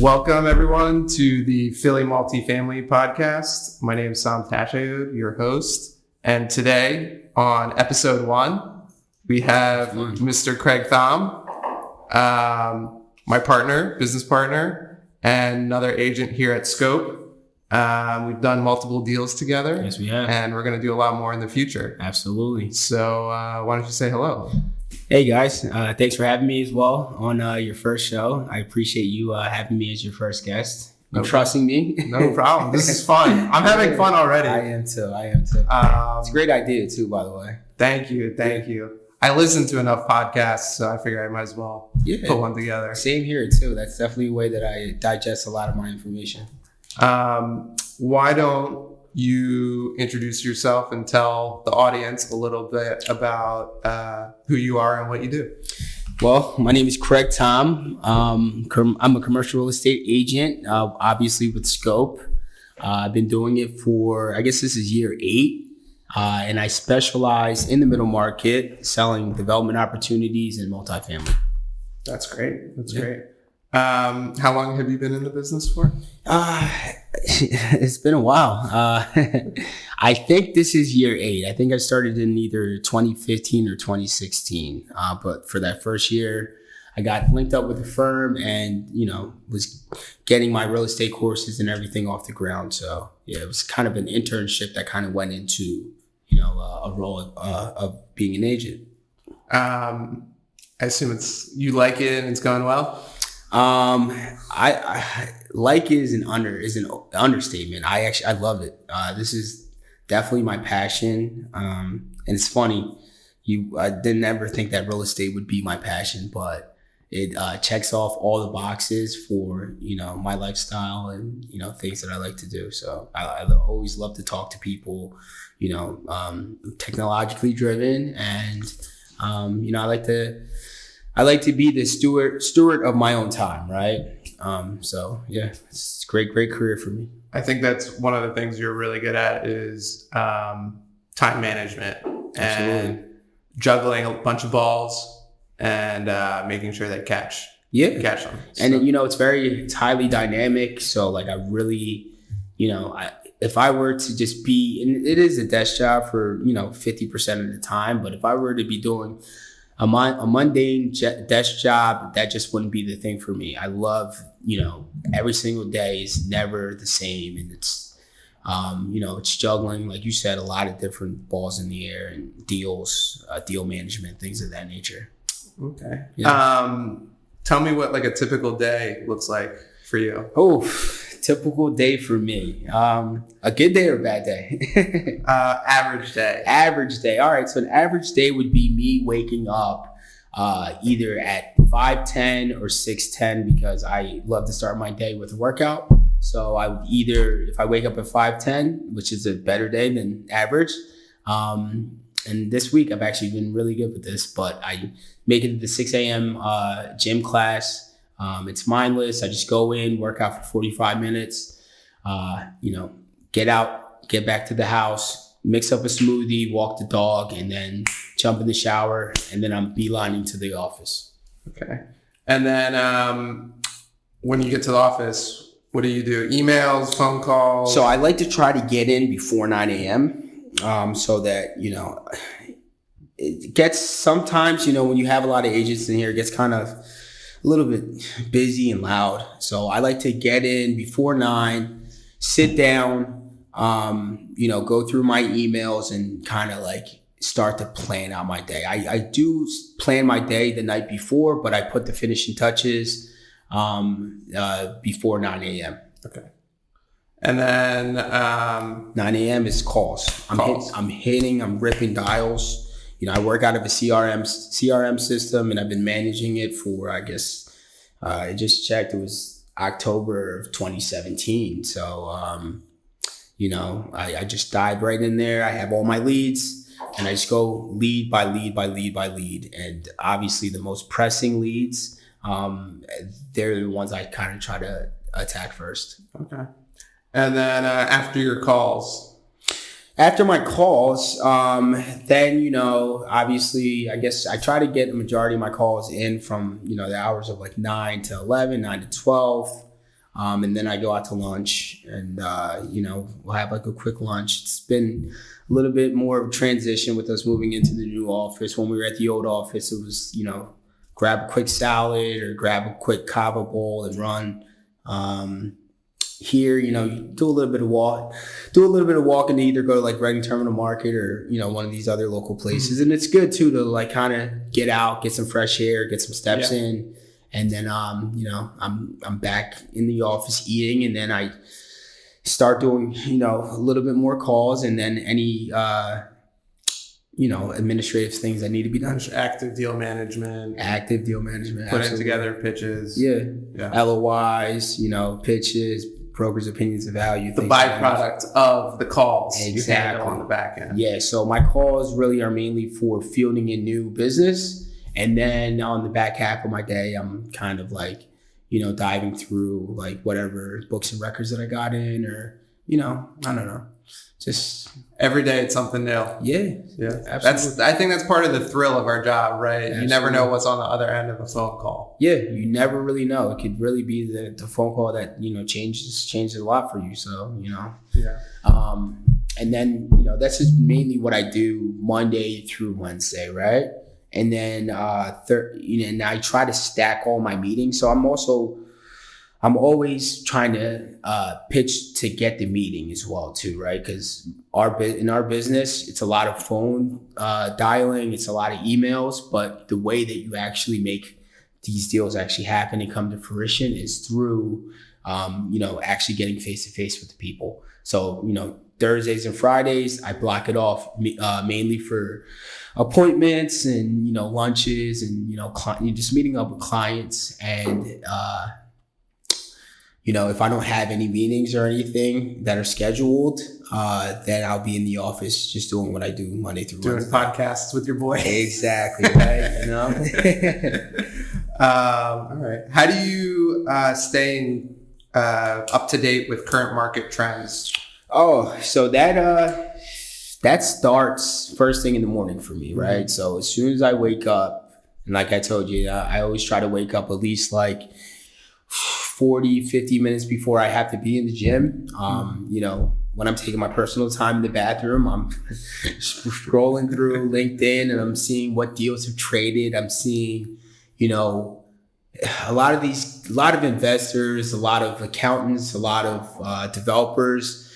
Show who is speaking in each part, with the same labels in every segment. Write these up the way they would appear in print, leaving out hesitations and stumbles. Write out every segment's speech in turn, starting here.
Speaker 1: Welcome, everyone, to the Philly Multifamily Podcast. My name is Thom, your host. And today, on episode 1, we have Mr. Craig Thom, my partner, business partner, and another agent here at Scope. We've done multiple deals together.
Speaker 2: Yes, we have.
Speaker 1: And we're going to do a lot more in the future.
Speaker 2: Absolutely.
Speaker 1: So why don't you say hello?
Speaker 2: Hey, guys. Thanks for having me as well on your first show. I appreciate you having me as your first guest and trusting me.
Speaker 1: No problem. This is fun. I'm having fun already.
Speaker 2: I am too. It's a great idea too, by the way.
Speaker 1: Thank you. I listen to enough podcasts, so I figure I might as well put one together.
Speaker 2: Same here too. That's definitely a way that I digest a lot of my information.
Speaker 1: Why don't you introduce yourself and tell the audience a little bit about who you are and what you do?
Speaker 2: Well, my name is Craig Thom. I'm a commercial real estate agent, obviously with Scope. I've been doing it for, I guess this is year 8. And I specialize in the middle market, selling development opportunities and multifamily.
Speaker 1: That's great. Great. How long have you been in the business for?
Speaker 2: It's been a while. I think this is year 8. I think I started in either 2015 or 2016. But for that first year, I got linked up with a firm and, was getting my real estate courses and everything off the ground. So yeah, it was kind of an internship that kind of went into, a role of being an agent.
Speaker 1: I assume you like it and it's going well.
Speaker 2: I like is an understatement. I love it. This is definitely my passion. And it's funny. I didn't ever think that real estate would be my passion, but it checks off all the boxes for, my lifestyle and, things that I like to do. So I always love to talk to people, technologically driven. And, I like to be the steward of my own time, right? So yeah, it's a great career for me.
Speaker 1: I think that's one of the things you're really good at is time management.
Speaker 2: Absolutely.
Speaker 1: And juggling a bunch of balls and making sure they catch them. So.
Speaker 2: And it's highly dynamic. So like I really, if I were to just be, and it is a desk job for 50% of the time, but if I were to be doing a mundane desk job, that just wouldn't be the thing for me. I love, every single day is never the same. And it's, it's juggling, like you said, a lot of different balls in the air and deals, deal management, things of that nature.
Speaker 1: Okay.
Speaker 2: Yeah.
Speaker 1: Tell me what like a typical day looks like for you.
Speaker 2: Oh, typical day for me. A good day or a bad day?
Speaker 1: Average day.
Speaker 2: Average day. All right. So an average day would be me waking up either at 5:10 or 6:10 because I love to start my day with a workout. So I would if I wake up at 5:10, which is a better day than average. And this week I've actually been really good with this, but I make it to the 6 a.m. Gym class. It's mindless. I just go in, work out for 45 minutes, get out, get back to the house, mix up a smoothie, walk the dog, and then jump in the shower. And then I'm beelining to the office.
Speaker 1: Okay. And then when you get to the office, what do you do? Emails, phone calls?
Speaker 2: So I like to try to get in before 9 a.m. So that, it gets sometimes, when you have a lot of agents in here, it gets kind of a little bit busy and loud. So I like to get in before 9, sit down, go through my emails and kind of like start to plan out my day. I do plan my day the night before, but I put the finishing touches before 9 a.m.
Speaker 1: Okay. And then
Speaker 2: 9 a.m. is calls. I'm ripping dials. I work out of a CRM system, and I've been managing it for, I guess, I just checked, it was October of 2017. So, I just dive right in there. I have all my leads, and I just go lead by lead by lead by lead. And obviously the most pressing leads, they're the ones I kind of try to attack first.
Speaker 1: Okay. And then after your calls?
Speaker 2: After my calls, then, obviously, I guess I try to get the majority of my calls in from, the hours of like 9 to 11, 9 to 12. And then I go out to lunch and, we'll have like a quick lunch. It's been a little bit more of a transition with us moving into the new office. When we were at the old office, it was, grab a quick salad or grab a quick kava bowl and run. Here, you do a little bit of walking to either go to like Reading Terminal Market or, one of these other local places. And it's good too to like kind of get out, get some fresh air, get some steps in. And then, I'm back in the office eating, and then I start doing, a little bit more calls, and then any, administrative things that need to be done.
Speaker 1: Active deal management.
Speaker 2: Putting
Speaker 1: together pitches.
Speaker 2: Yeah. LOIs, pitches, brokers' opinions of value.
Speaker 1: The byproduct of the calls
Speaker 2: exactly.
Speaker 1: you handle on the back end.
Speaker 2: Yeah. So my calls really are mainly for fielding a new business. And then on the back half of my day, I'm kind of like, diving through like whatever books and records that I got in, or, I don't know. Just
Speaker 1: every day it's something new.
Speaker 2: Yeah. Absolutely.
Speaker 1: I think that's part of the thrill of our job, right?
Speaker 2: Absolutely.
Speaker 1: You never know what's on the other end of a phone call.
Speaker 2: Yeah, you never really know. It could really be the phone call that, changes a lot for you. So,
Speaker 1: Yeah.
Speaker 2: And then, that's just mainly what I do Monday through Wednesday, right? And then, and I try to stack all my meetings. So I'm always trying to pitch to get the meeting as well too, right? Because in our business, it's a lot of phone dialing, it's a lot of emails, but the way that you actually make these deals actually happen and come to fruition is through, actually getting face to face with the people. So, Thursdays and Fridays, I block it off mainly for appointments and, lunches and, just meeting up with clients. And, if I don't have any meetings or anything that are scheduled, then I'll be in the office just doing what I do Monday through Wednesday.
Speaker 1: Doing podcasts with your boy.
Speaker 2: Exactly, right?
Speaker 1: All right. How do you stay up to date with current market trends?
Speaker 2: Oh, so that starts first thing in the morning for me, right? Mm-hmm. So as soon as I wake up, and like I told you, I always try to wake up at least like 40, 50 minutes before I have to be in the gym. When I'm taking my personal time in the bathroom, I'm scrolling through LinkedIn and I'm seeing what deals have traded. I'm seeing, a lot of investors, a lot of accountants, a lot of developers.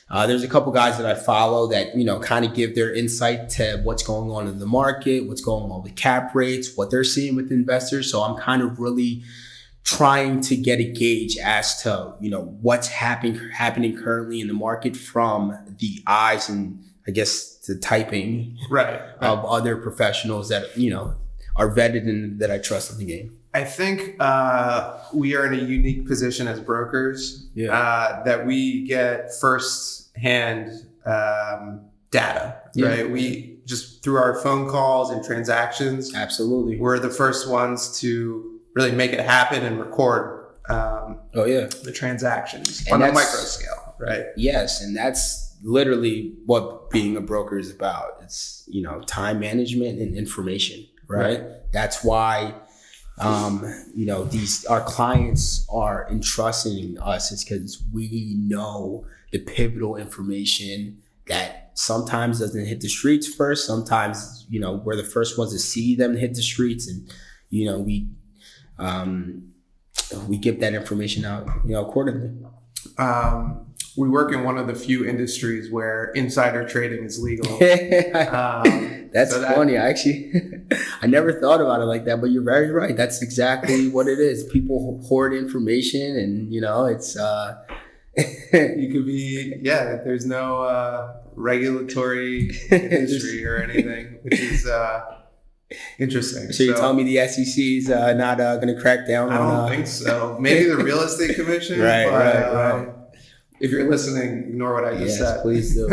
Speaker 2: There's a couple guys that I follow that, kind of give their insight to what's going on in the market, what's going on with cap rates, what they're seeing with investors. So I'm kind of really trying to get a gauge as to, what's happening currently in the market from the eyes and I guess the typing of other professionals that, are vetted and that I trust in the game.
Speaker 1: I think we are in a unique position as brokers that we get first-hand data, right? We just through our phone calls and transactions.
Speaker 2: Absolutely.
Speaker 1: We're the first ones to really make it happen and record the transactions on a micro scale, right?
Speaker 2: Yes, and that's literally what being a broker is about. It's, time management and information, right? That's why our clients are entrusting us is because we know the pivotal information that sometimes doesn't hit the streets first. Sometimes, we're the first ones to see them hit the streets, and, we give that information out, accordingly.
Speaker 1: We work in one of the few industries where insider trading is legal.
Speaker 2: That's funny. I never thought about it like that, but you're very right. That's exactly what it is. People hoard information and, it's...
Speaker 1: You could be, there's no regulatory industry or anything, which is interesting.
Speaker 2: So you're telling me the SEC is not going to crack down on...
Speaker 1: I don't think so. Maybe the Real Estate Commission.
Speaker 2: Right.
Speaker 1: If you're listening, ignore what I just said.
Speaker 2: Please do.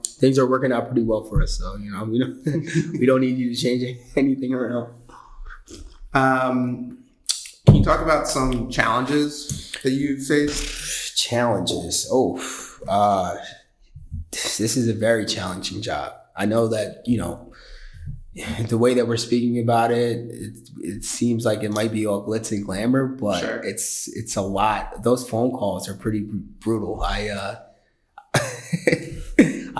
Speaker 2: Things are working out pretty well for us, so we don't need you to change anything around.
Speaker 1: Can you talk about some challenges that you've faced?
Speaker 2: Challenges. This is a very challenging job. I know that the way that we're speaking about it seems like it might be all glitz and glamour, but
Speaker 1: Sure.
Speaker 2: it's a lot. Those phone calls are pretty brutal.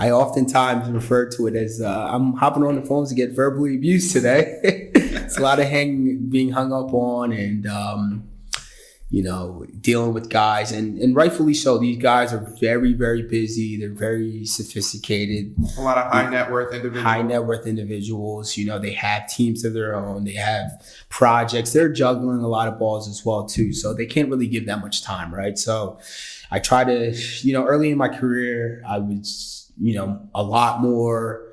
Speaker 2: I oftentimes refer to it as I'm hopping on the phones to get verbally abused today. It's a lot of being hung up on, and dealing with guys, and rightfully so. These guys are very, very busy. They're very sophisticated.
Speaker 1: A lot of high net worth
Speaker 2: individuals. They have teams of their own. They have projects. They're juggling a lot of balls as well too. So they can't really give that much time, right? So I try to, early in my career, I was, a lot more,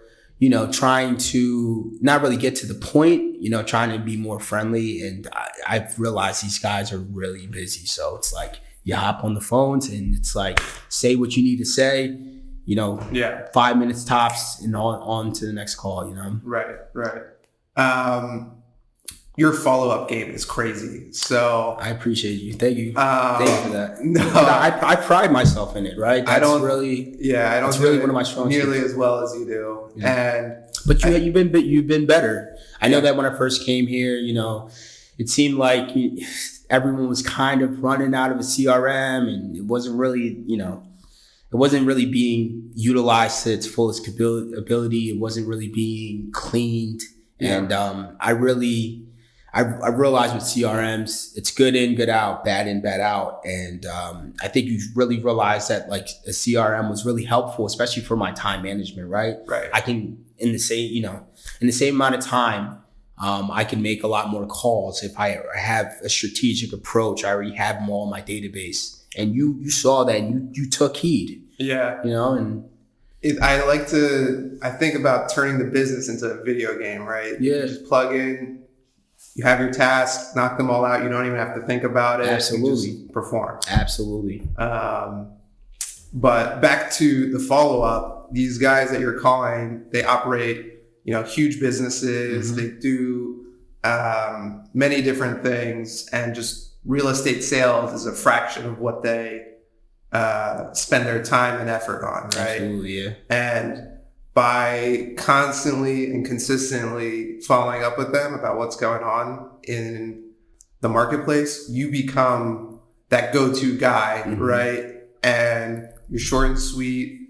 Speaker 2: trying to not really get to the point, trying to be more friendly. And I've realized these guys are really busy. So it's like you hop on the phones and it's like, say what you need to say, 5 minutes tops and on to the next call,
Speaker 1: Right. Your follow-up game is crazy. So
Speaker 2: I appreciate you. Thank you. Thank you for that.
Speaker 1: No,
Speaker 2: I pride myself in it, right?
Speaker 1: I don't
Speaker 2: really
Speaker 1: do
Speaker 2: one of my strong
Speaker 1: nearly
Speaker 2: suits.
Speaker 1: as well as you do. Yeah.
Speaker 2: But you've been better. I know that when I first came here, it seemed like everyone was kind of running out of a CRM, and it wasn't really, being utilized to its fullest ability. It wasn't really being cleaned. Yeah. And I realized with CRMs, it's good in, good out, bad in, bad out. And I think you really realize that like a CRM was really helpful, especially for my time management, right?
Speaker 1: Right.
Speaker 2: I can, in the same amount of time, I can make a lot more calls if I have a strategic approach. I already have them all in my database. And you saw that and you took heed.
Speaker 1: Yeah. I think about turning the business into a video game, right?
Speaker 2: Yeah.
Speaker 1: You just plug in, you have your tasks, knock them all out. You don't even have to think about it.
Speaker 2: Absolutely.
Speaker 1: You just perform.
Speaker 2: Absolutely.
Speaker 1: But back to the follow-up, these guys that you're calling, they operate, huge businesses. Mm-hmm. They do many different things, and just real estate sales is a fraction of what they spend their time and effort on, right?
Speaker 2: Absolutely, yeah.
Speaker 1: And by constantly and consistently following up with them about what's going on in the marketplace, you become that go-to guy, mm-hmm. right? And you're short and sweet.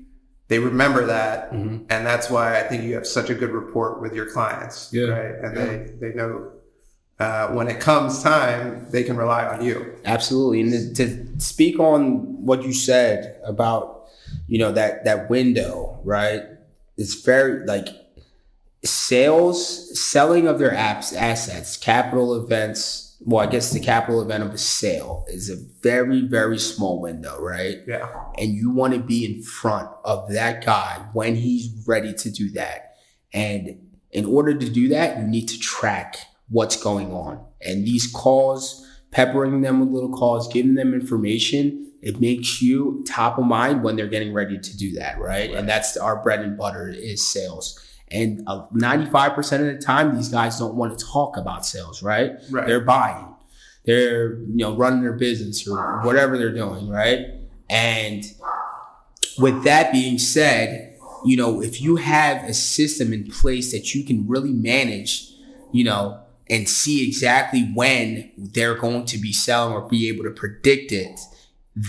Speaker 1: They remember that. Mm-hmm. And that's why I think you have such a good rapport with your clients, right? And they know when it comes time, they can rely on you.
Speaker 2: Absolutely. And to speak on what you said about, that window, right? It's very like selling of their assets, capital events. Well, I guess the capital event of a sale is a very, very small window, right?
Speaker 1: Yeah.
Speaker 2: And you want to be in front of that guy when he's ready to do that. And in order to do that, you need to track what's going on. And these calls, peppering them with little calls, giving them information, it makes you top of mind when they're getting ready to do that, right? And that's our bread and butter is sales. And 95% of the time, these guys don't want to talk about sales, right? They're buying. They're, running their business or whatever they're doing, right? And with that being said, if you have a system in place that you can really manage, and see exactly when they're going to be selling or be able to predict it,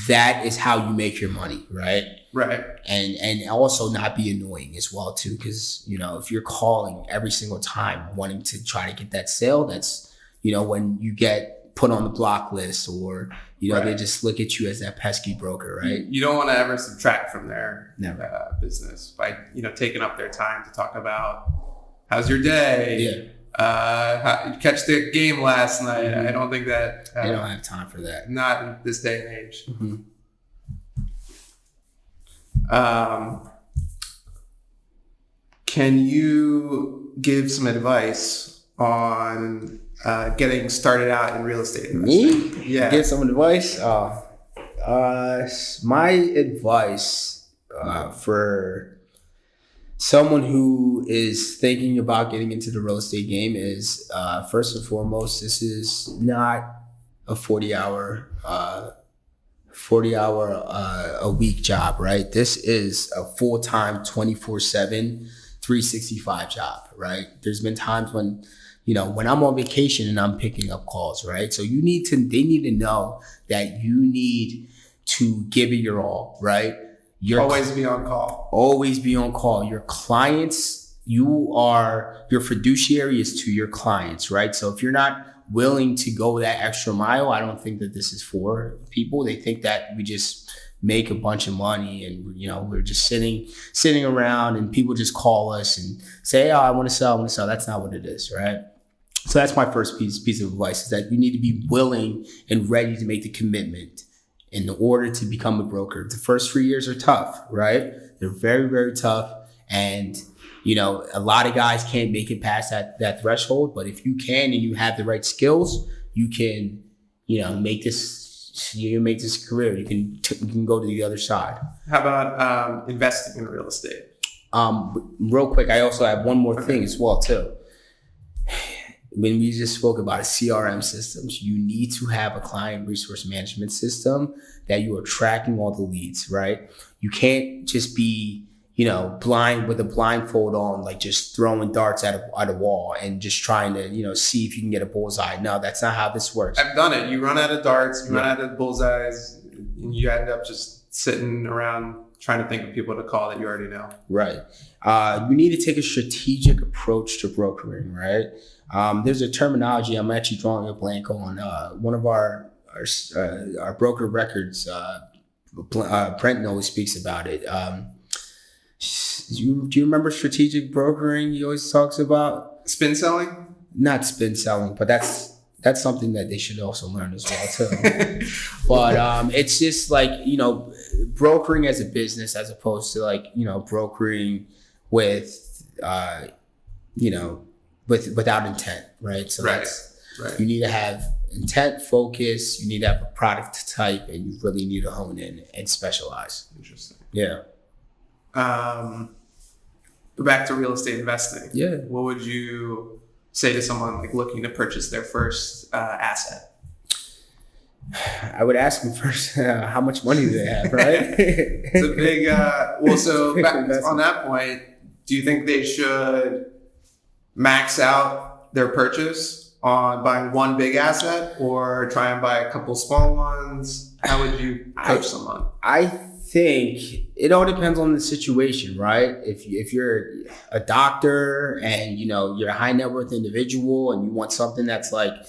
Speaker 2: that is how you make your money, right?
Speaker 1: Right.
Speaker 2: And also not be annoying as well too, because if you're calling every single time wanting to try to get that sale, that's when you get put on the block list, or they just look at you as that pesky broker, right?
Speaker 1: You don't want to ever subtract from their business by taking up their time to talk about how's your day.
Speaker 2: Yeah.
Speaker 1: How you catch the game last night. Mm-hmm. I don't think that
Speaker 2: they don't have time for that.
Speaker 1: Not in this day and age.
Speaker 2: Mm-hmm.
Speaker 1: Can you give some advice on getting started out in real estate investing?
Speaker 2: Me?
Speaker 1: Yeah.
Speaker 2: Give some advice? My advice for someone who is thinking about getting into the real estate game is, first and foremost, this is not a 40-hour a week job, right? This is a full-time 24/7, 365 job, right? There's been times when, when I'm on vacation and I'm picking up calls, right? So they need to know that you need to give it your all, right?
Speaker 1: Always be on call.
Speaker 2: Always be on call. Your clients, your fiduciary is to your clients, right? So if you're not willing to go that extra mile, I don't think that this is for people. They think that we just make a bunch of money and, we're just sitting around and people just call us and say, oh, I want to sell. That's not what it is, right? So that's my first piece of advice, is that you need to be willing and ready to make the commitment in order to become a broker. The first 3 years are tough, right? They're very, very tough. And, a lot of guys can't make it past that threshold. But if you can and you have the right skills, you can, make this a career. You can go to the other side.
Speaker 1: How about investing in real estate?
Speaker 2: Real quick, I also have one more thing as well, too. When we just spoke about CRM systems, you need to have a client resource management system that you are tracking all the leads, right? You can't just be, blind with a blindfold on, like just throwing darts at a wall and just trying to, see if you can get a bullseye. No, that's not how this works.
Speaker 1: I've done it. You run out of darts, you run out of bullseyes, and you end up just sitting around trying to think of people to call that you already know.
Speaker 2: Right. You need to take a strategic approach to brokering, right? There's a terminology I'm actually drawing a blank on. One of our broker records, Brent always speaks about it. Do you remember strategic brokering? He always talks about
Speaker 1: spin selling.
Speaker 2: Not spin selling, but that's something that they should also learn as well too. But it's just like brokering as a business as opposed to brokering with without intent, right? So
Speaker 1: right.
Speaker 2: You need to have intent, focus, you need to have a product type, and you really need to hone in and specialize.
Speaker 1: Interesting.
Speaker 2: Yeah.
Speaker 1: Back to real estate investing.
Speaker 2: Yeah.
Speaker 1: What would you say to someone looking to purchase their first asset?
Speaker 2: I would ask them first, how much money do they have, right?
Speaker 1: It's a big, so back on that point, do you think they should max out their purchase on buying one big asset or try and buy a couple small ones? How would you coach someone?
Speaker 2: I think it all depends on the situation, right? If you're a doctor and you're a high net worth individual and you want something that's a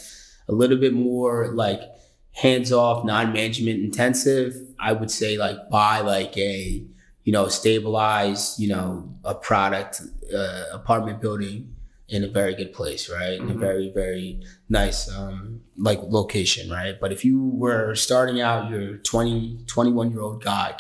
Speaker 2: little bit more hands off, non-management intensive, I would say buy a stabilized a product apartment building in a very good place, right? In a very, very nice location, right? But if you were starting out, you're a 21-year-old guy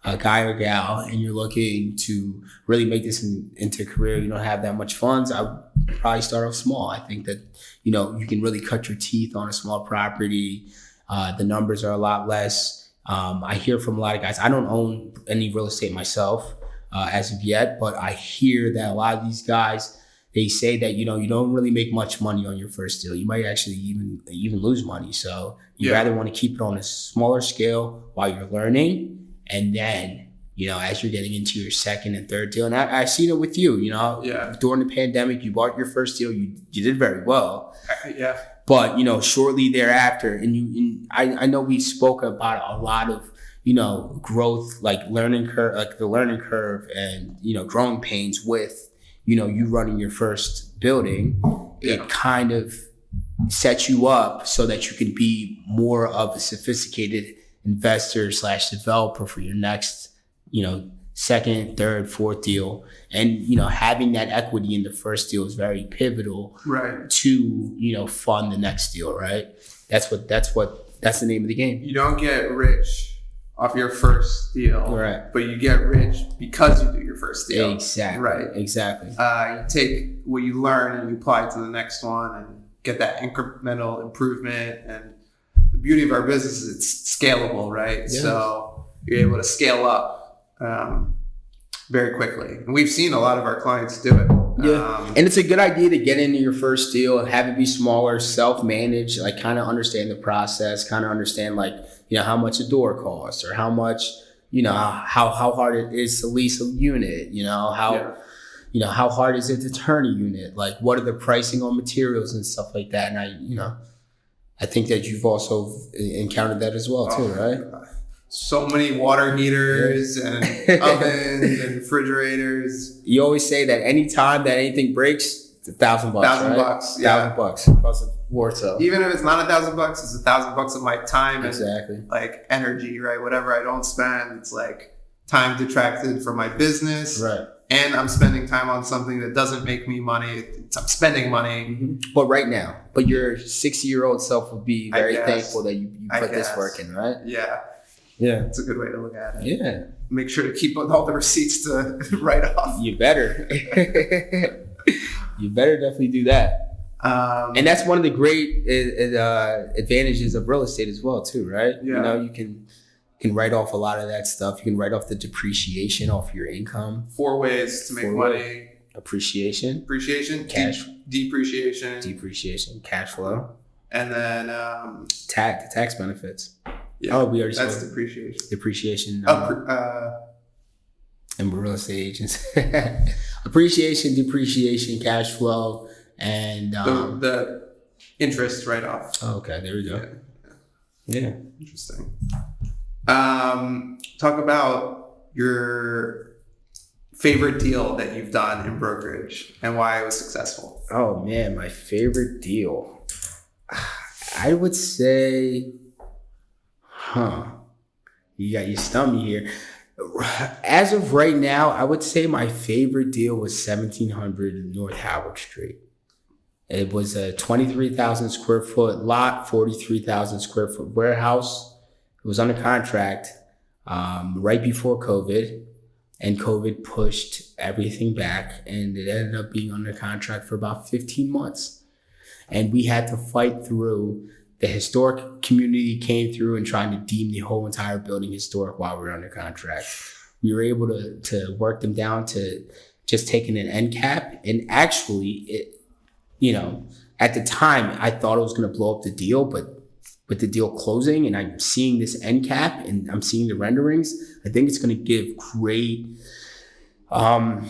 Speaker 2: or gal, and you're looking to really make this into a career, you don't have that much funds, I would probably start off small. I think that, you can really cut your teeth on a small property. The numbers are a lot less. I hear from a lot of guys, I don't own any real estate myself as of yet, but I hear that a lot of these guys, they say that, you don't really make much money on your first deal. You might actually even lose money. So you rather want to keep it on a smaller scale while you're learning. And then, as you're getting into your second and third deal, and I've seen it with you, during the pandemic, you bought your first deal, you did very well.
Speaker 1: Yeah.
Speaker 2: But, shortly thereafter, and I know we spoke about a lot of, growth, learning curve, the learning curve and, growing pains with, you running your first building. It kind of sets you up so that you can be more of a sophisticated investor / developer for your next, second, third, fourth deal. And, having that equity in the first deal is very pivotal,
Speaker 1: right,
Speaker 2: to, fund the next deal, right? That's the name of the game.
Speaker 1: You don't get rich off your first deal,
Speaker 2: right?
Speaker 1: But you get rich because you do your first deal.
Speaker 2: Exactly.
Speaker 1: Right.
Speaker 2: Exactly.
Speaker 1: You take what you learn and you apply it to the next one and get that incremental improvement. And the beauty of our business is it's scalable, right? Yeah. So you're able to scale up very quickly. And we've seen a lot of our clients do it.
Speaker 2: Yeah. And it's a good idea to get into your first deal and have it be smaller, self-managed, kind of understand the process, kind of understand how much a door costs or how much, how hard it is to lease a unit, how hard is it to turn a unit? Like, what are the pricing on materials and stuff like that? And I think that you've also encountered that as well too, right?
Speaker 1: So many water heaters and ovens and refrigerators.
Speaker 2: You always say that anytime that anything breaks, it's $1,000,
Speaker 1: $1,000, yeah.
Speaker 2: $1,000 across the board. So
Speaker 1: even if it's not $1,000, it's $1,000 of my time
Speaker 2: and
Speaker 1: like energy, right? Whatever I don't spend, it's like time detracted from my business,
Speaker 2: right?
Speaker 1: And I'm spending time on something that doesn't make me money. I'm spending money.
Speaker 2: Mm-hmm. But your 60-year-old self would be very thankful that you put this work in, right?
Speaker 1: Yeah.
Speaker 2: Yeah.
Speaker 1: It's a good way to look at it.
Speaker 2: Yeah.
Speaker 1: Make sure to keep all the receipts to write off.
Speaker 2: You better. You better definitely do that. And that's one of the great advantages of real estate as well, too, right?
Speaker 1: Yeah.
Speaker 2: You can write off a lot of that stuff. You can write off the depreciation off your income.
Speaker 1: 4 ways to make money.
Speaker 2: Appreciation,
Speaker 1: cash, depreciation,
Speaker 2: cash flow,
Speaker 1: and then
Speaker 2: tax benefits.
Speaker 1: Yeah,
Speaker 2: we already
Speaker 1: that's
Speaker 2: spoke.
Speaker 1: Depreciation.
Speaker 2: And real estate agents. Appreciation, depreciation, cash flow, and
Speaker 1: the interest write-off.
Speaker 2: Oh, okay, there we go. Yeah.
Speaker 1: Interesting. Talk about your favorite deal that you've done in brokerage and why it was successful.
Speaker 2: Oh man, my favorite deal. I would say, you stumped me here. As of right now, I would say my favorite deal was 1700 North Howard Street. It was a 23,000 square foot lot, 43,000 square foot warehouse. It was under contract right before COVID, and COVID pushed everything back, and it ended up being under contract for about 15 months. And we had to fight through. The historic community came through and trying to deem the whole entire building historic while we were under contract. We were able to work them down to just taking an end cap. And actually, at the time, I thought it was going to blow up the deal, but with the deal closing and I'm seeing this end cap and I'm seeing the renderings, I think it's going to give great, a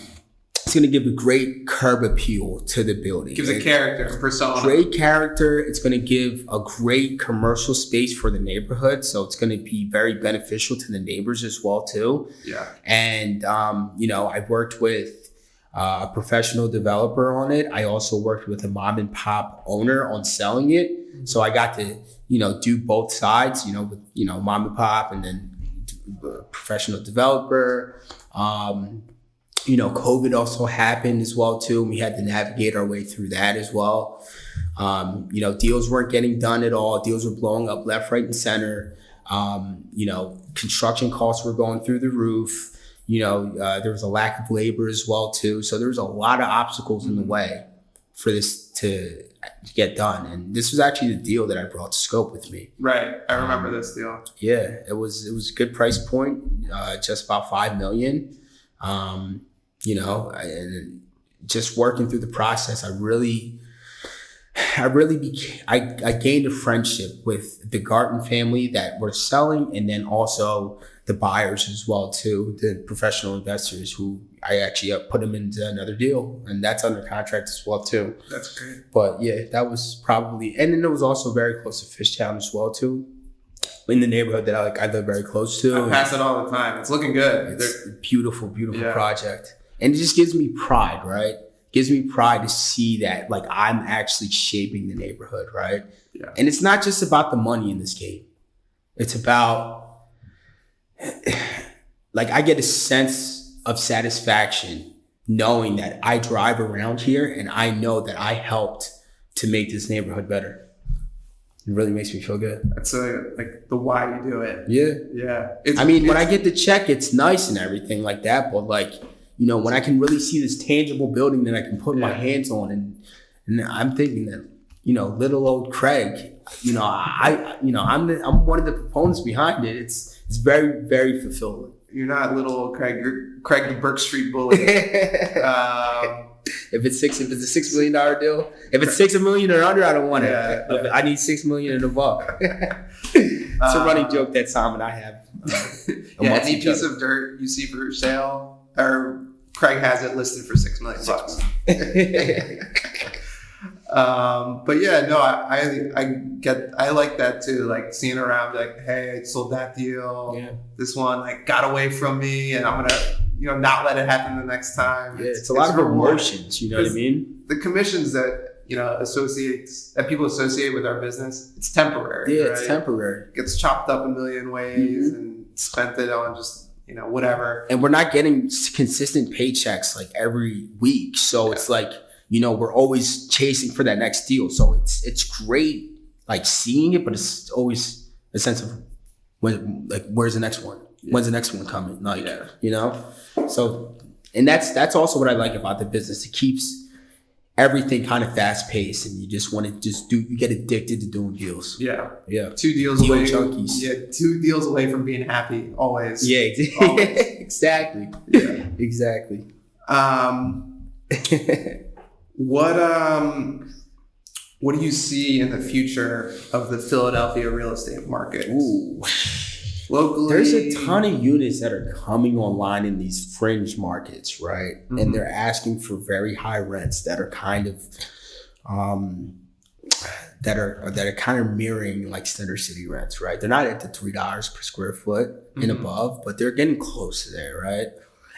Speaker 2: great curb appeal to the building.
Speaker 1: Gives a character, a persona.
Speaker 2: Great character. It's going to give a great commercial space for the neighborhood. So it's going to be very beneficial to the neighbors as well, too.
Speaker 1: Yeah.
Speaker 2: And, I worked with a professional developer on it. I also worked with a mom and pop owner on selling it. So I got to, do both sides, with, mom and pop and then professional developer. COVID also happened as well too. And we had to navigate our way through that as well. Deals weren't getting done at all. Deals were blowing up left, right, and center. Construction costs were going through the roof. There was a lack of labor as well too. So there was a lot of obstacles in the way for this to get done. And this was actually the deal that I brought to scope with me.
Speaker 1: Right. I remember this deal.
Speaker 2: Yeah, it was a good price point, just about $5 million. And just working through the process, I gained a friendship with the Garten family that were selling, and then also the buyers as well too, the professional investors who I actually put them into another deal, and that's under contract as well too.
Speaker 1: That's great.
Speaker 2: But yeah, that was probably, and then it was also very close to Fishtown as well too, in the neighborhood that I live very close to.
Speaker 1: I pass it all the time. It's looking good.
Speaker 2: It's a beautiful project. And it just gives me pride, right? Gives me pride to see that like I'm actually shaping the neighborhood, right?
Speaker 1: Yeah.
Speaker 2: And it's not just about the money in this game. It's about like I get a sense of satisfaction knowing that I drive around here and I know that I helped to make this neighborhood better. It really makes me feel good.
Speaker 1: That's like the why you do it.
Speaker 2: Yeah.
Speaker 1: Yeah.
Speaker 2: When I get the check, it's nice and everything like that, but like, when I can really see this tangible building that I can put my hands on, and I'm thinking that, little old Craig, I'm one of the proponents behind it. It's very, very fulfilling.
Speaker 1: You're not little old Craig. You're Craig the Burke Street Bully.
Speaker 2: If it's a $6 million deal, if it's $6 million or under, I don't want it. Yeah. I need $6 million and above. It's a running joke that Thom and I have.
Speaker 1: Any piece of dirt you see for sale or Craig has it listed for $6 million. But yeah, no, I like that too. Like seeing around, like, hey, I sold that deal.
Speaker 2: Yeah.
Speaker 1: This one like got away from me, and I'm gonna, not let it happen the next time.
Speaker 2: Yeah, it's a lot of emotions. You know what I mean?
Speaker 1: The commissions that people associate with our business, it's temporary.
Speaker 2: Yeah,
Speaker 1: right?
Speaker 2: it's temporary.
Speaker 1: It gets chopped up a million ways and spent it on just whatever.
Speaker 2: And we're not getting consistent paychecks like every week, so it's like. We're always chasing for that next deal. So it's great, like seeing it, but it's always a sense of where's the next one? Yeah. When's the next one coming? So, and that's also what I like about the business. It keeps everything kind of fast paced, and you just want to you get addicted to doing deals.
Speaker 1: Yeah.
Speaker 2: Yeah.
Speaker 1: 2 deals away.
Speaker 2: Junkies.
Speaker 1: Yeah. 2 deals away from being happy. Always.
Speaker 2: Yeah.
Speaker 1: Always.
Speaker 2: Exactly.
Speaker 1: Yeah.
Speaker 2: Exactly.
Speaker 1: What do you see in the future of the Philadelphia real estate market?
Speaker 2: Ooh.
Speaker 1: Locally,
Speaker 2: there's a ton of units that are coming online in these fringe markets, right? Mm-hmm. And they're asking for very high rents that are kind of kind of mirroring like center city rents, right? They're not at the $3 per square foot and above, but they're getting close to there, right?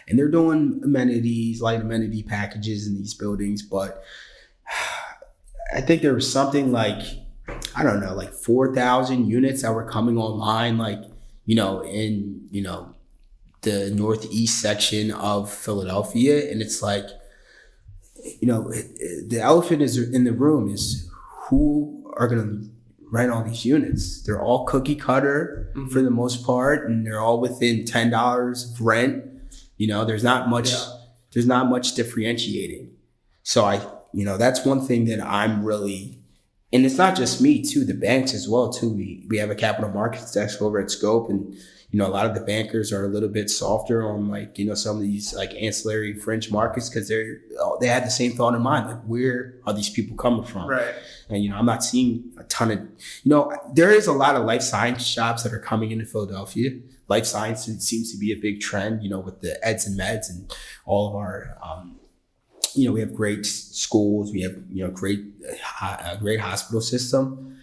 Speaker 2: And they're doing light amenity packages in these buildings, but I think there was something like, I don't know, like 4,000 units that were coming online, like, in, the northeast section of Philadelphia. And it's like, the elephant is in the room is who are going to rent all these units. They're all cookie cutter for the most part, and they're all within $10 of rent. There's not much differentiating. So that's one thing that I'm really, and it's not just me too, the banks as well too. We have a capital markets desk over at Scope, and a lot of the bankers are a little bit softer on some of these like ancillary fringe markets because they had the same thought in mind, like where are these people coming from?
Speaker 1: Right.
Speaker 2: And I'm not seeing a ton of there is a lot of life science shops that are coming into Philadelphia. Life science seems to be a big trend, with the eds and meds and all of our we have great schools, we have great hospital system,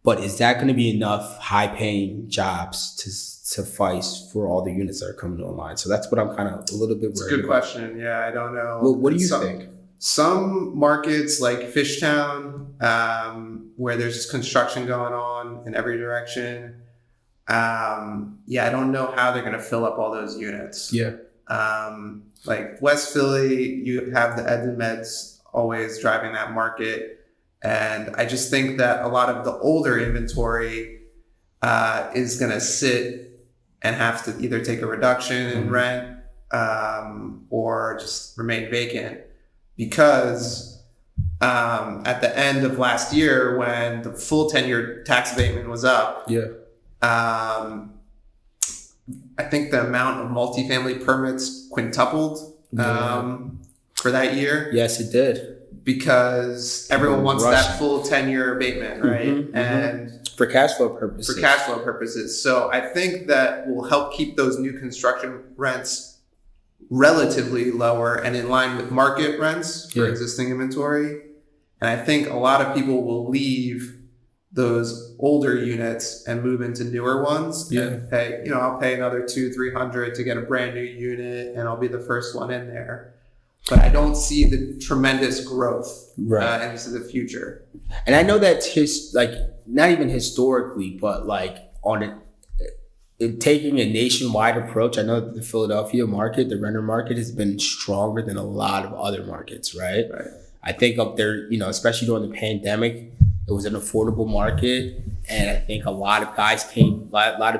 Speaker 2: but is that going to be enough high paying jobs to suffice for all the units that are coming online? So that's what I'm kind of a little bit worried about.
Speaker 1: It's a good question. Yeah, I don't know.
Speaker 2: Well, what do you think?
Speaker 1: Some markets like Fishtown, where there's just construction going on in every direction. I don't know how they're going to fill up all those units.
Speaker 2: Yeah.
Speaker 1: Like West Philly, you have the eds and meds always driving that market. And I just think that a lot of the older inventory is going to sit and have to either take a reduction in rent or just remain vacant. Because at the end of last year, when the full 10-year tax abatement was up, I think the amount of multifamily permits quintupled for that year.
Speaker 2: Yes, it did.
Speaker 1: Because everyone wants that full 10-year abatement, right? And
Speaker 2: for cash flow purposes. So I think that will help keep those new construction rents relatively lower and in line with market rents for existing inventory. And I think a lot of people will leave those older units and move into newer ones and pay, I'll pay another $200-$300 to get a brand new unit and I'll be the first one in there. But I don't see the tremendous growth into the future. And I know that's not even historically, but like on it taking a nationwide approach. I know that the Philadelphia market, the renter market, has been stronger than a lot of other markets, right? I think up there, especially during the pandemic, it was an affordable market, and I think a lot of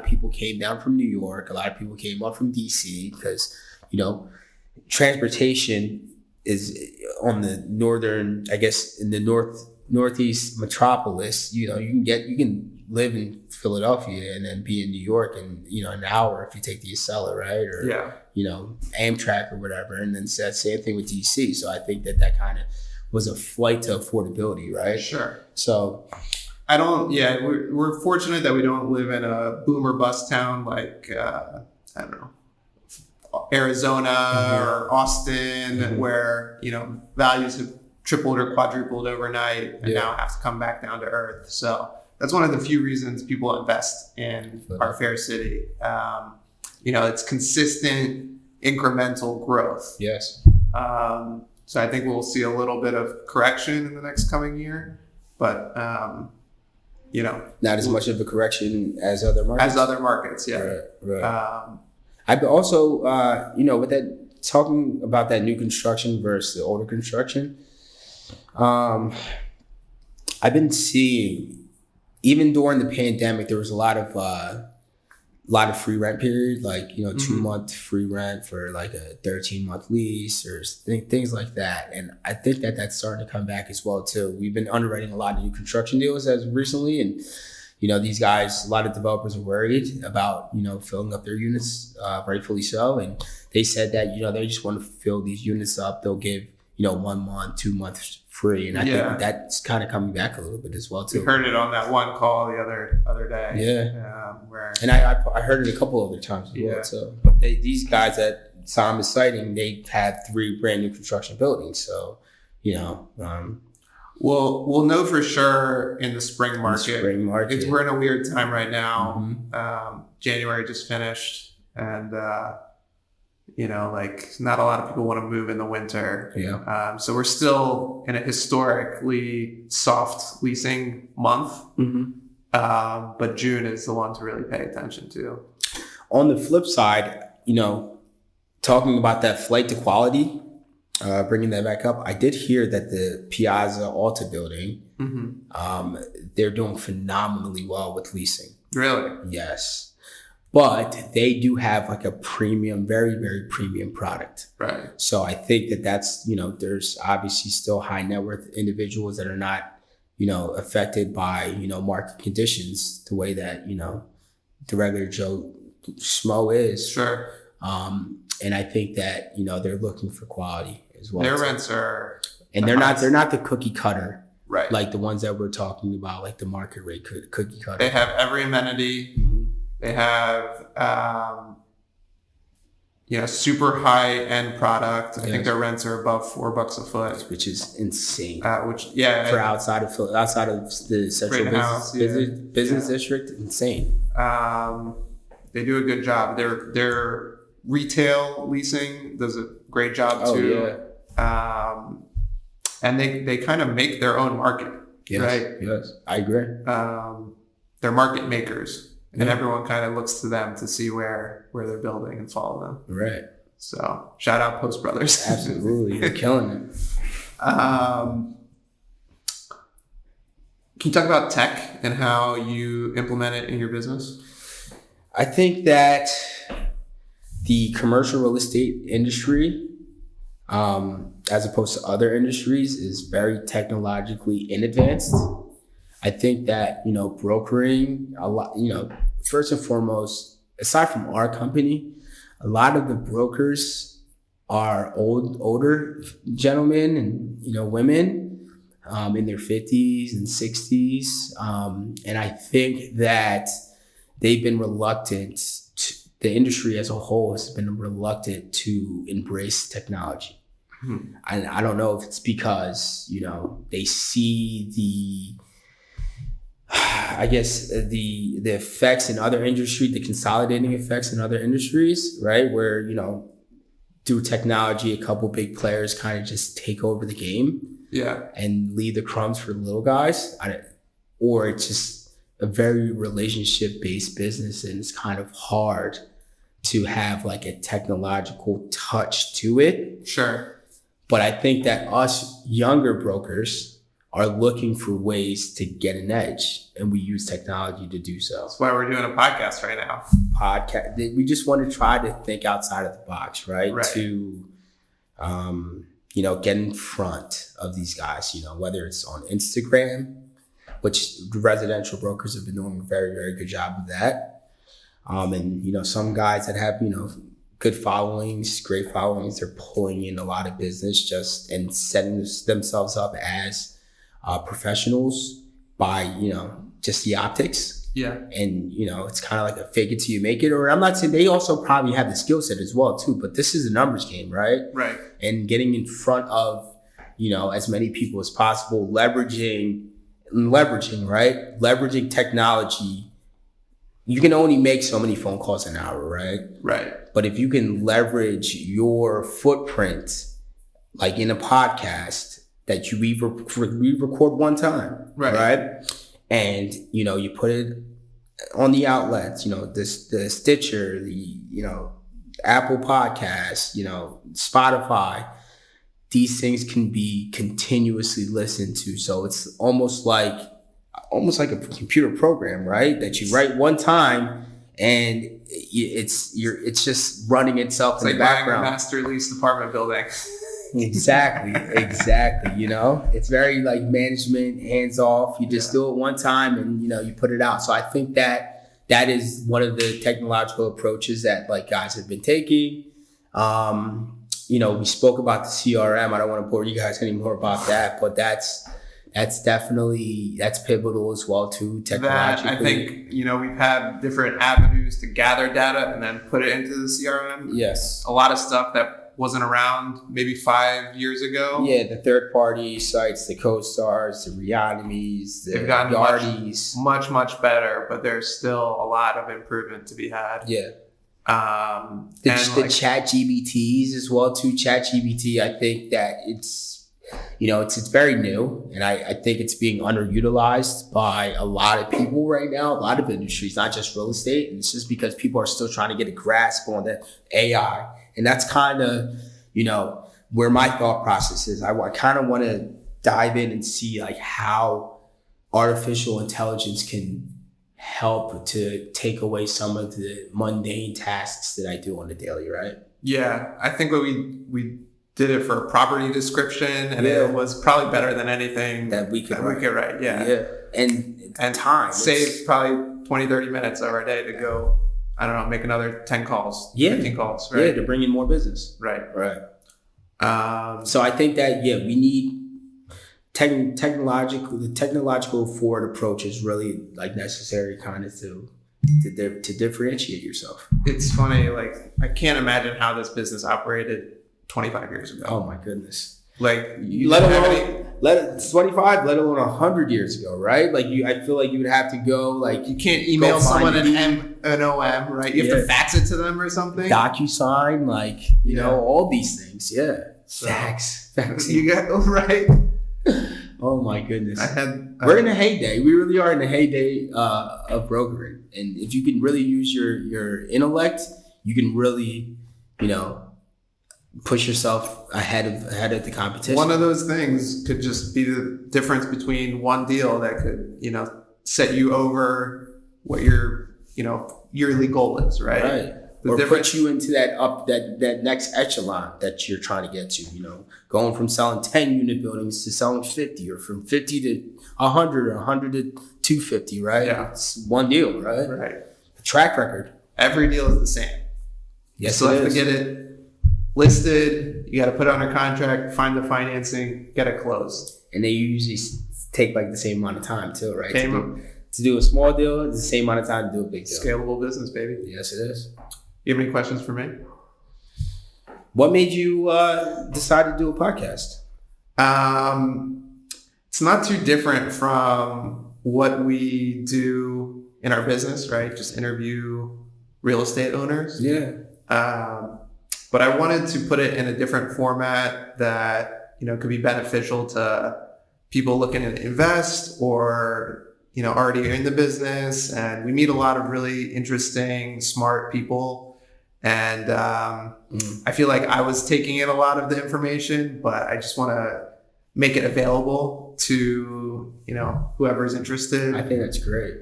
Speaker 2: people came down from New York, a lot of people came up from DC because, transportation is on the northern, I guess, in the northeast metropolis. You can live in Philadelphia and then be in New York in an hour if you take the Acela, right? Or Amtrak or whatever, and then it's that same thing with DC. So I think that kind of was a flight to affordability, right?
Speaker 1: Sure.
Speaker 2: So
Speaker 1: we're fortunate that we don't live in a boom or bust town like, I don't know, Arizona or Austin, where, values have tripled or quadrupled overnight and now have to come back down to earth. So that's one of the few reasons people invest in our fair city. It's consistent incremental growth.
Speaker 2: Yes.
Speaker 1: So I think we'll see a little bit of correction in the next coming year, but
Speaker 2: not as much of a correction as other markets.
Speaker 1: Yeah.
Speaker 2: Right. I've also, with that, talking about that new construction versus the older construction, I've been seeing, even during the pandemic, there was a lot of free rent period, 2-month free rent for like a 13-month lease or things like that. And I think that that's starting to come back as well too. We've been underwriting a lot of new construction deals as recently, and these guys, a lot of developers are worried about filling up their units, rightfully so. And they said that they just want to fill these units up. They'll give 1 month, 2 months free, and I think that's kind of coming back a little bit as well too.
Speaker 1: We heard it on that one call the other day.
Speaker 2: And I heard it a couple other times as well too. But these guys that Thom is citing, they had 3 brand new construction buildings. So
Speaker 1: we'll know for sure in the spring market. We're in a weird time right now. January just finished, and not a lot of people want to move in the winter. So we're still in a historically soft leasing month. But June is the one to really pay attention to.
Speaker 2: On the flip side, talking about that flight to quality, bringing that back up, I did hear that the Piazza Alta building, they're doing phenomenally well with leasing.
Speaker 1: Really?
Speaker 2: Yes. But they do have like a premium, very, very premium product.
Speaker 1: Right.
Speaker 2: So I think that's, there's obviously still high net worth individuals that are not, affected by, market conditions the way that, the regular Joe Schmo is.
Speaker 1: Sure.
Speaker 2: And I think that, they're looking for quality as well.
Speaker 1: Their rents are...
Speaker 2: And they're not the cookie cutter.
Speaker 1: Right.
Speaker 2: Like the ones that we're talking about, like the market rate cookie cutter.
Speaker 1: They have every amenity. They have, super high end product. I think their rents are above $4 a foot,
Speaker 2: which is insane.
Speaker 1: For
Speaker 2: outside of the central business district, insane.
Speaker 1: They do a good job. Their retail leasing does a great job too. And they kind of make their own market.
Speaker 2: Yes,
Speaker 1: right?
Speaker 2: Yes, I agree.
Speaker 1: They're market makers. And everyone kind of looks to them to see where they're building and follow them.
Speaker 2: Right.
Speaker 1: So shout out Post Brothers.
Speaker 2: Absolutely. They're killing it.
Speaker 1: Can you talk about tech and how you implement it in your business?
Speaker 2: I think that the commercial real estate industry, as opposed to other industries, is very technologically advanced. I think that, brokering a lot, first and foremost, aside from our company, a lot of the brokers are older gentlemen and, women, in their 50s and 60s. And I think that they've been reluctant the industry as a whole has been reluctant to embrace technology. And I don't know if it's because, they see the effects in other industries, the consolidating effects in other industries, right? Where, through technology, a couple big players kind of just take over the game and leave the crumbs for the little guys. Or it's just a very relationship-based business, and it's kind of hard to have like a technological touch to it.
Speaker 1: Sure.
Speaker 2: But I think that us younger brokers are looking for ways to get an edge, and we use technology to do so.
Speaker 1: That's why we're doing a podcast right now.
Speaker 2: We just want to try to think outside of the box, right? To, get in front of these guys, whether it's on Instagram, which residential brokers have been doing a very, very good job of that. And, some guys that have, good followings, great followings, they're pulling in a lot of business and setting themselves up as professionals by, just the optics.
Speaker 1: Yeah.
Speaker 2: And, it's kind of like a fake it till you make it. Or I'm not saying, they also probably have the skill set as well too, but this is a numbers game, right?
Speaker 1: Right.
Speaker 2: And getting in front of, as many people as possible, leveraging, right? Leveraging technology. You can only make so many phone calls an hour, right?
Speaker 1: Right.
Speaker 2: But if you can leverage your footprint, like in a podcast that you re-record one time, right? And, you put it on the outlets, the Stitcher, the, Apple Podcasts, Spotify. These things can be continuously listened to. So it's almost like a computer program, right? That you write one time and it's just running itself
Speaker 1: it's
Speaker 2: in
Speaker 1: like
Speaker 2: the background.
Speaker 1: Buying a master lease apartment building.
Speaker 2: Exactly. It's very like management, hands off. You just do it one time and you put it out. So I think that is one of the technological approaches that like guys have been taking. We spoke about the CRM. I don't want to bore you guys any more about that, but that's definitely pivotal as well too, technologically.
Speaker 1: That, I think, we've had different avenues to gather data and then put it into the CRM.
Speaker 2: Yes.
Speaker 1: A lot of stuff that wasn't around maybe 5 years ago.
Speaker 2: Yeah, the third party sites, the CoStars, the Reanimies, the
Speaker 1: They've gotten
Speaker 2: Yardies.
Speaker 1: much, much better, but there's still a lot of improvement to be had.
Speaker 2: Yeah.
Speaker 1: The
Speaker 2: chat GBTs as well too. Chat GBT, I think that it's very new, and I think it's being underutilized by a lot of people right now, a lot of industries, not just real estate. And it's just because people are still trying to get a grasp on the AI. And that's kind of, where my thought process is. I kind of want to dive in and see like how artificial intelligence can help to take away some of the mundane tasks that I do on the daily, right?
Speaker 1: Yeah, I think we did it for a property description, and it was probably better than anything
Speaker 2: that we could
Speaker 1: write. Yeah.
Speaker 2: And time
Speaker 1: saves probably 20-30 minutes of our day to go, I don't know, make another 10 calls, 15 calls, right?
Speaker 2: Yeah, to bring in more business.
Speaker 1: Right.
Speaker 2: So I think that we need the technological forward approach is really like necessary kind of to differentiate yourself.
Speaker 1: It's funny, like I can't imagine how this business operated 25 years ago.
Speaker 2: Oh my goodness.
Speaker 1: Like
Speaker 2: let alone 25, let alone 100 years ago, right? Like I feel like you would have to go like
Speaker 1: you can't email someone an OM, right? You have to fax it to them or something.
Speaker 2: DocuSign, like all these things. Yeah. Fax.
Speaker 1: You got right.
Speaker 2: Oh my goodness.
Speaker 1: We're
Speaker 2: in a heyday. We really are in a heyday of brokering. And if you can really use your intellect, you can really, push yourself ahead of the competition.
Speaker 1: One of those things could just be the difference between one deal that could, set you over what your, yearly goal is, right?
Speaker 2: Right. Or put you into that next echelon that you're trying to get to, going from selling 10 unit buildings to selling 50, or from 50 to 100, or 100 to 250, right?
Speaker 1: Yeah.
Speaker 2: It's one deal, right?
Speaker 1: Right.
Speaker 2: A track record.
Speaker 1: Every deal is the same.
Speaker 2: Yes,
Speaker 1: you still have to get it listed. You got to put it under contract, find the financing, get it closed.
Speaker 2: And they usually take like the same amount of time too, right? To do a small deal, it's the same amount of time to do a big deal.
Speaker 1: Scalable business, baby.
Speaker 2: Yes, it is.
Speaker 1: You have any questions for me?
Speaker 2: What made you decide to do a podcast?
Speaker 1: It's not too different from what we do in our business, right? Just interview real estate owners.
Speaker 2: Yeah.
Speaker 1: But I wanted to put it in a different format that, could be beneficial to people looking to invest or, already in the business. And we meet a lot of really interesting, smart people. And I feel like I was taking in a lot of the information, but I just want to make it available to, whoever's interested.
Speaker 2: I think that's great.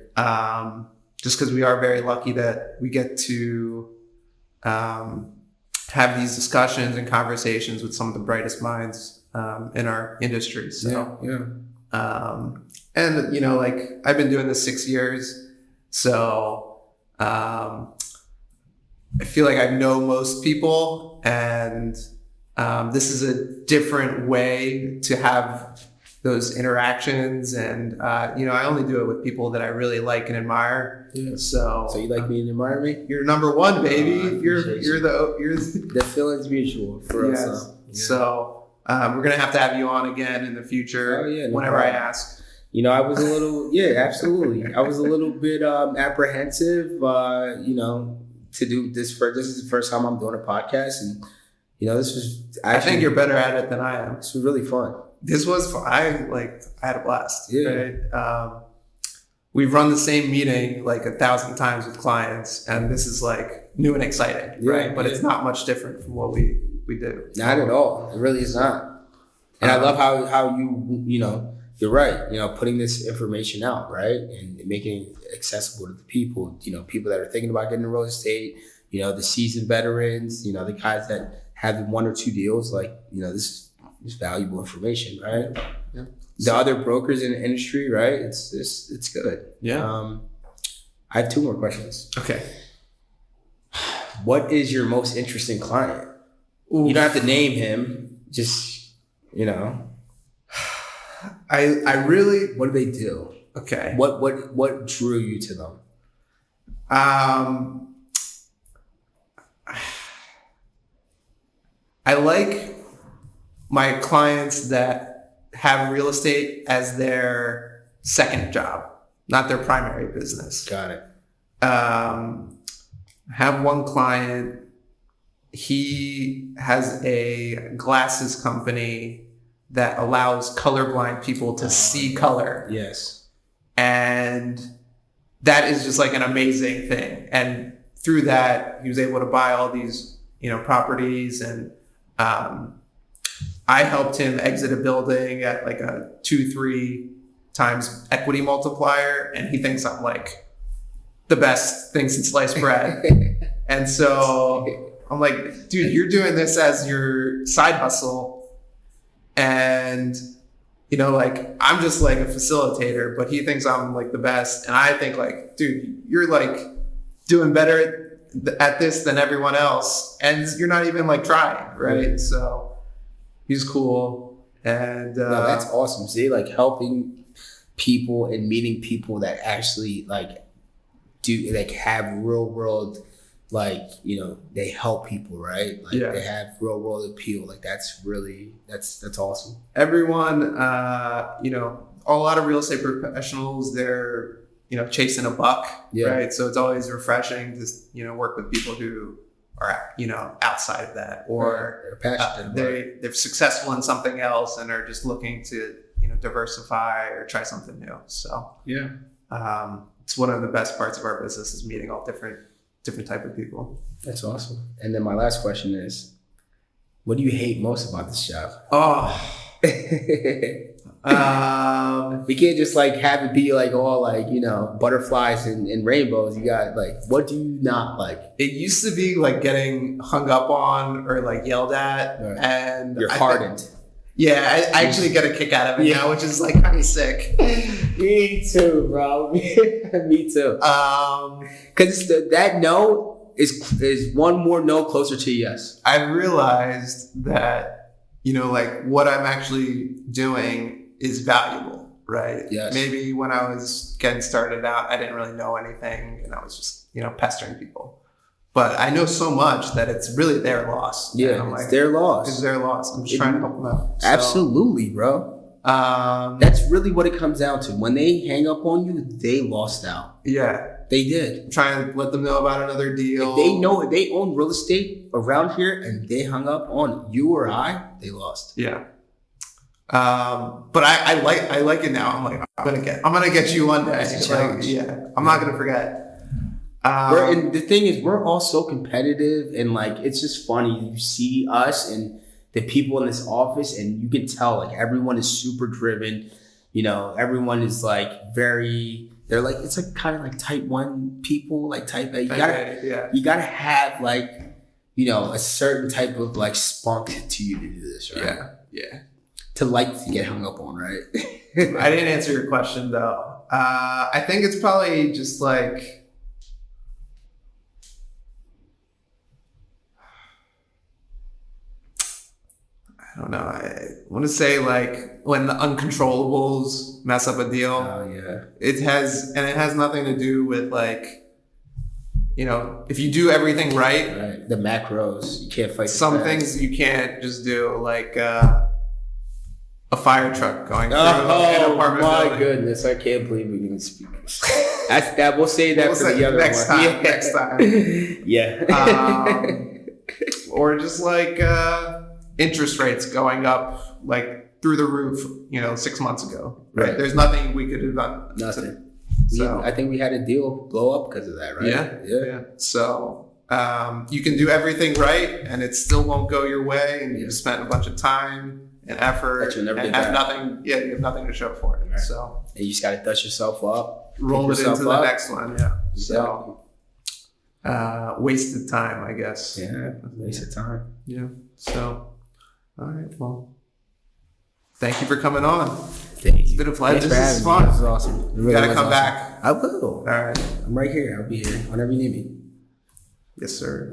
Speaker 1: Just because we are very lucky that we get to have these discussions and conversations with some of the brightest minds in our industry. So, and I've been doing this 6 years, so I feel like I know most people, and this is a different way to have those interactions, and I only do it with people that I really like and admire.
Speaker 2: Yeah.
Speaker 1: So
Speaker 2: you like me and admire me?
Speaker 1: You're number one, baby. You're
Speaker 2: the feeling's mutual for
Speaker 1: yes.
Speaker 2: us.
Speaker 1: So we're gonna have to have you on again in the future.
Speaker 2: Oh, yeah, no
Speaker 1: whenever
Speaker 2: problem.
Speaker 1: I ask.
Speaker 2: I was a little, absolutely. I was a little bit apprehensive, to do this. This is the first time I'm doing a podcast, and this was.
Speaker 1: I think you're better at it than I am.
Speaker 2: This was really fun.
Speaker 1: This was fun. I had a blast.
Speaker 2: Yeah.
Speaker 1: Right? We've run the same meeting like 1,000 times with clients, and this is like new and exciting, right? But it's not much different from what we do.
Speaker 2: Not at all. It really is not. And I love how you you're right. Putting this information out, right, and making it accessible to the people. People that are thinking about getting into real estate. The seasoned veterans. The guys that have 1 or 2 deals. This is valuable information, right?
Speaker 1: Yeah.
Speaker 2: The other brokers in the industry, right? It's good.
Speaker 1: Yeah.
Speaker 2: I have 2 more questions.
Speaker 1: Okay.
Speaker 2: What is your most interesting client?
Speaker 1: Oof.
Speaker 2: You don't have to name him. Just
Speaker 1: I really.
Speaker 2: What do they do?
Speaker 1: Okay.
Speaker 2: What drew you to them?
Speaker 1: I like my clients that have real estate as their second job, not their primary business.
Speaker 2: Got it.
Speaker 1: I have one client. He has a glasses company that allows colorblind people to see color.
Speaker 2: Yes.
Speaker 1: And that is just like an amazing thing. And through that, he was able to buy all these, properties. And I helped him exit a building at like a 2-3 times equity multiplier. And he thinks I'm like the best thing since sliced bread. And so I'm like, dude, you're doing this as your side hustle. And, I'm just like a facilitator, but he thinks I'm like the best. And I think like, dude, you're like doing better at this than everyone else. And you're not even like trying, right?
Speaker 2: Yeah.
Speaker 1: So he's cool. And
Speaker 2: no, that's awesome. See, like helping people and meeting people that actually have real world, they help people, right? They have real world appeal. That's awesome.
Speaker 1: Everyone, a lot of real estate professionals, they're, chasing a buck, right? So it's always refreshing to, work with people who are, outside of that, or
Speaker 2: they're passionate.
Speaker 1: They're successful in something else and are just looking to, diversify or try something new. So it's one of the best parts of our business is meeting all different type of people.
Speaker 2: That's awesome. And then my last question is, what do you hate most about this job?
Speaker 1: We
Speaker 2: can't just have it be all butterflies and rainbows. You got what do you not like?
Speaker 1: It used to be getting hung up on or yelled at, right. And
Speaker 2: you're hardened.
Speaker 1: I actually get a kick out of it now, which is kind of sick.
Speaker 2: Me too, bro. Me too. Because that no is one more no closer to yes.
Speaker 1: I realized that what I'm actually doing is valuable, right?
Speaker 2: Yes.
Speaker 1: Maybe when I was getting started out, I didn't really know anything, and I was just pestering people. But I know so much that it's really their loss.
Speaker 2: Yeah, it's their loss.
Speaker 1: It's their loss. I'm just trying to help them out. So,
Speaker 2: absolutely, bro. That's really what it comes down to. When they hang up on you, they lost out.
Speaker 1: Yeah.
Speaker 2: They did.
Speaker 1: I'm trying to let them know about another deal.
Speaker 2: If they own real estate around here and they hung up on you or I, they lost.
Speaker 1: Yeah. But I like it now. I'm like, I'm gonna get you one day.
Speaker 2: It's a challenge.
Speaker 1: I'm not gonna forget.
Speaker 2: And the thing is, we're all so competitive, and it's just funny. You see us and the people in this office, and you can tell everyone is super driven. Everyone is very. They're it's kind of type 1 people, type A. You gotta have a certain type of spunk to you to do this, right?
Speaker 1: Yeah.
Speaker 2: To get hung up on, right?
Speaker 1: I didn't answer your question though. I think it's probably just don't know. I want to say like when the uncontrollables mess up a deal.
Speaker 2: Oh yeah.
Speaker 1: It has nothing to do with like, if you do everything right.
Speaker 2: The macros, you can't fight.
Speaker 1: Some things you can't just do, like a fire truck going through an apartment building.
Speaker 2: My goodness, I can't believe we didn't speak. That we'll say that for the other
Speaker 1: next
Speaker 2: one.
Speaker 1: time. Next time.
Speaker 2: Yeah.
Speaker 1: Or just like interest rates going up like through the roof, 6 months ago. Right. There's nothing we could have done.
Speaker 2: Nothing.
Speaker 1: So
Speaker 2: I think we had a deal blow up because of that, right?
Speaker 1: Yeah. So you can do everything right, and it still won't go your way, and you've spent a bunch of time and effort, and have nothing. Yeah, you have nothing to show for it. Right. So
Speaker 2: and you just got to dust yourself up,
Speaker 1: roll it into the next one. Yeah.
Speaker 2: Exactly.
Speaker 1: So wasted time, I guess.
Speaker 2: Yeah, wasted time.
Speaker 1: Yeah. So, all right. Well, thank you for coming on.
Speaker 2: Thank you.
Speaker 1: It's been a pleasure. This is fun.
Speaker 2: This is awesome.
Speaker 1: You gotta come back.
Speaker 2: I will.
Speaker 1: All right.
Speaker 2: I'm right here. I'll be here whenever you need me.
Speaker 1: Yes, sir.